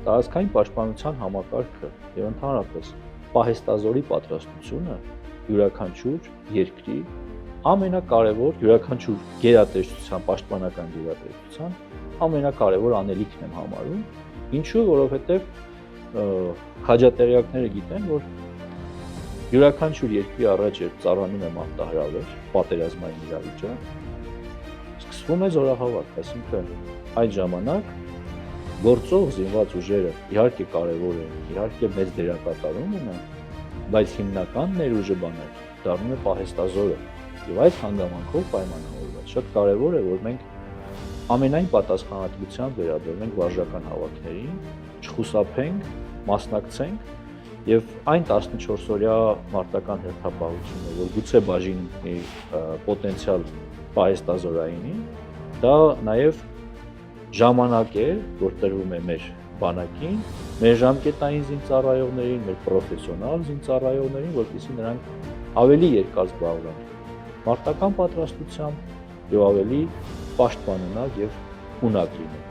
տարածքային պաշտպանության համակարգը եւ ընդհանրապես պահեստազորի պատրաստությունը յուրաքանչյուր երկրի ամենակարևոր յուրաքանչյուր գերատեսչության, պաշտպանական գերատեսչության ամենակարևոր անելիքն եմ համարում, ինչու, որովհետեւ քաջատեղյակները գիտեն, որ յուրաքանչյուր երկրի առաջ երբ ծառանում է մարտահրավեր, պատերազմային իրավիճակ, սկսվում է զորահավաք, այսինքն այդ ժամանակ գործող զինված ուժերը իհարկե կարևոր են, իհարկե մեծ դերակատարում ունեն, բայց հիմնական ներուժը բանակ դառնում է պահեստազորը եւ այդ հանգամանքով պայմանավորված շատ կարևոր է, որ մենք ամենայն պատասխանատվությամբ վերաբերվենք վարժական հավաքներին, չխուսափենք, մասնակցենք եւ այն 14-օրյա մարտական հերթապահությունը, որ գուցե բաժինի պոտենցիալ պահեստազորայինի, դա նաեւ ժամանակ է, որ տրվում է մեր բանակին, մեր ժամկետային զինծառայողներին, մեր պրոֆեսիոնալ զինծառայողներին, որպեսզի նրանք ավելի երկար զբաղվեն մարտական պատրաստությամբ եւ ավելի պաշտպանունակ եւ ունակ լինեն։